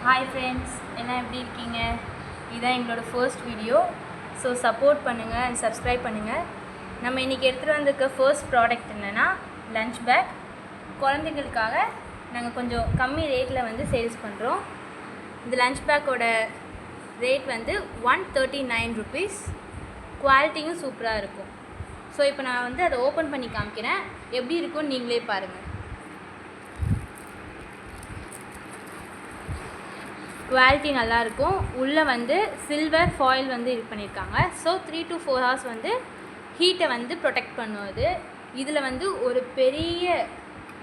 Hi friends, எல்லாம் எப்படி இருக்கீங்க? இதுதான் எங்களோட ஃபர்ஸ்ட் வீடியோ. ஸோ சப்போர்ட் பண்ணுங்கள் அண்ட் சப்ஸ்கிரைப் பண்ணுங்கள். நம்ம இன்றைக்கி எடுத்துகிட்டு வந்திருக்க ஃபர்ஸ்ட் ப்ராடக்ட் என்னென்னா லன்ச் பேக். குழந்தைங்களுக்காக நாங்கள் கொஞ்சம் கம்மி ரேட்டில் வந்து சேல்ஸ் பண்ணுறோம். இந்த லன்ச் பேக்கோட ரேட் வந்து 139 rupees. குவாலிட்டியும் சூப்பராக இருக்கும். ஸோ இப்போ நான் வந்து அதை ஓப்பன் பண்ணி காமிக்கிறேன். எப்படி இருக்கும்னு நீங்களே பாருங்கள். குவாலிட்டி நல்லாயிருக்கும். உள்ளே வந்து சில்வர் ஃபாயில் வந்து இது பண்ணியிருக்காங்க. ஸோ 3 to 4 hours வந்து ஹீட்டை வந்து ப்ரொடெக்ட் பண்ணுவது. இதில் வந்து ஒரு பெரிய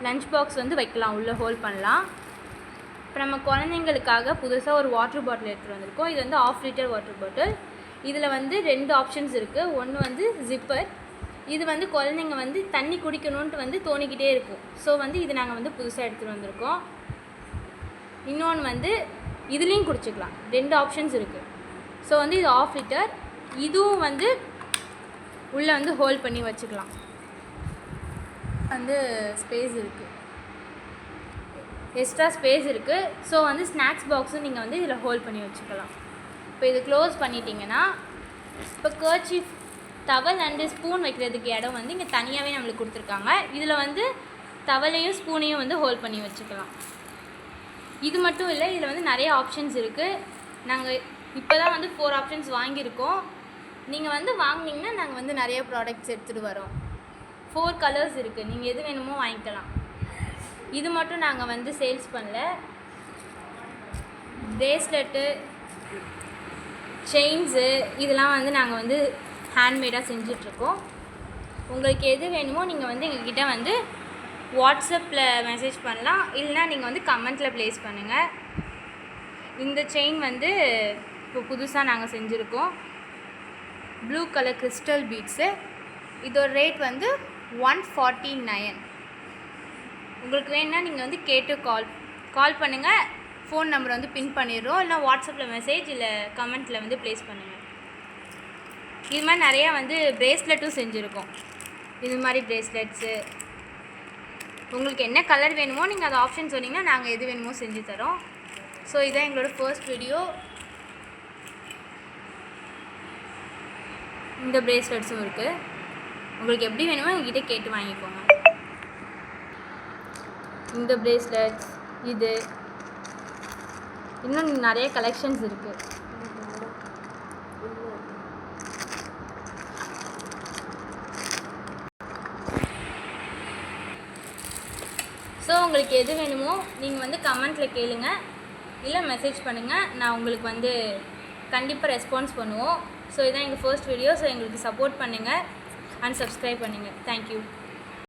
லன்ச் பாக்ஸ் வந்து வைக்கலாம், உள்ளே ஹோல்ட் பண்ணலாம். இப்போ நம்ம குழந்தைங்களுக்காக புதுசாக ஒரு வாட்டர் பாட்டில் எடுத்துகிட்டு வந்திருக்கோம். இது வந்து 1/2 liter வாட்டர் பாட்டில். இதில் வந்து 2 ஆப்ஷன்ஸ் இருக்குது. ஒன்று வந்து ஜிப்பர். இது வந்து குழந்தைங்க வந்து தண்ணி குடிக்கணுன்ட்டு வந்து தோணிக்கிட்டே இருக்கும். ஸோ வந்து இது நாங்கள் வந்து புதுசாக எடுத்துகிட்டு வந்திருக்கோம். இன்னொன்று வந்து இதுலேயும் குடிச்சிக்கலாம். 2 ஆப்ஷன்ஸ் இருக்குது. ஸோ வந்து இது 1/2 liter. இதுவும் வந்து உள்ளே வந்து ஹோல்ட் பண்ணி வச்சுக்கலாம். வந்து ஸ்பேஸ் இருக்குது, எக்ஸ்ட்ரா ஸ்பேஸ் இருக்குது. ஸோ வந்து ஸ்நாக்ஸ் பாக்ஸும் நீங்கள் வந்து இதில் ஹோல்ட் பண்ணி வச்சுக்கலாம். இப்போ இது க்ளோஸ் பண்ணிட்டீங்கன்னா இப்போ கர்ச்சீஃப், டவல் அண்டு ஸ்பூன் வைக்கிறதுக்கு இடம் வந்து இங்கே தனியாகவே நம்மளுக்கு கொடுத்துருக்காங்க. இதில் வந்து டவலையும் ஸ்பூனையும் வந்து ஹோல்ட் பண்ணி வச்சுக்கலாம். இது மட்டும் இல்லை, இதில் வந்து நிறைய ஆப்ஷன்ஸ் இருக்குது. நாங்கள் இப்போ தான் வந்து 4 ஆப்ஷன்ஸ் வாங்கியிருக்கோம். நீங்கள் வந்து வாங்கினீங்கன்னா நாங்கள் வந்து நிறைய ப்ராடக்ட்ஸ் எடுத்துகிட்டு வரோம். 4 கலர்ஸ் இருக்குது. நீங்கள் எது வேணுமோ வாங்கிக்கலாம். இது மட்டும் நாங்கள் வந்து சேல்ஸ் பண்ணல. பிரேஸ்லெட்டு, செயின்ஸு இதெல்லாம் வந்து நாங்கள் வந்து ஹேண்ட்மேடாக செஞ்சிட்ருக்கோம். உங்களுக்கு எது வேணுமோ நீங்கள் வந்து எங்ககிட்ட வந்து வாட்ஸ்அப்பில் மெசேஜ் பண்ணலாம், இல்லைனா நீங்கள் வந்து கமெண்ட்டில் ப்ளேஸ் பண்ணுங்கள். இந்த செயின் வந்து இப்போ புதுசாக நாங்கள் செஞ்சுருக்கோம். Blue colour crystal beads. இதோட ரேட் வந்து 149. உங்களுக்கு வேணுன்னா நீங்கள் வந்து கேட்டு கால் பண்ணுங்கள். ஃபோன் நம்பரை வந்து பின் பண்ணிடுறோம். இல்லை வாட்ஸ்அப்பில் மெசேஜ் இல்லை கமெண்ட்டில் வந்து ப்ளேஸ் பண்ணுங்கள். இது மாதிரி நிறையா வந்து பிரேஸ்லெட்டும் செஞ்சுருக்கோம். இது மாதிரி பிரேஸ்லெட்ஸு உங்களுக்கு என்ன கலர் வேணுமோ நீங்கள் அதை ஆப்ஷன் சொன்னீங்கன்னா நாங்கள் எது வேணுமோ செஞ்சு தரோம். ஸோ இதான் எங்களோட ஃபர்ஸ்ட் வீடியோ. இந்த பிரேஸ்லெட்ஸும் இருக்குது. உங்களுக்கு எப்படி வேணுமோ எங்ககிட்ட கேட்டு வாங்கிக்கோங்க. இந்த பிரேஸ்லெட்ஸ், இது இன்னும் நிறைய கலெக்ஷன்ஸ் இருக்குது. ஸோ உங்களுக்கு எது வேணுமோ நீங்கள் வந்து கமெண்ட்டில் கேளுங்க, இல்லை மெசேஜ் பண்ணுங்கள். நான் உங்களுக்கு வந்து கண்டிப்பாக ரெஸ்பான்ஸ் பண்ணுவோம். ஸோ இதான் எங்கள் ஃபர்ஸ்ட் வீடியோ. ஸோ எங்களுக்கு சப்போர்ட் பண்ணுங்கள் அண்ட் சப்ஸ்கிரைப் பண்ணுங்கள். தேங்க்யூ.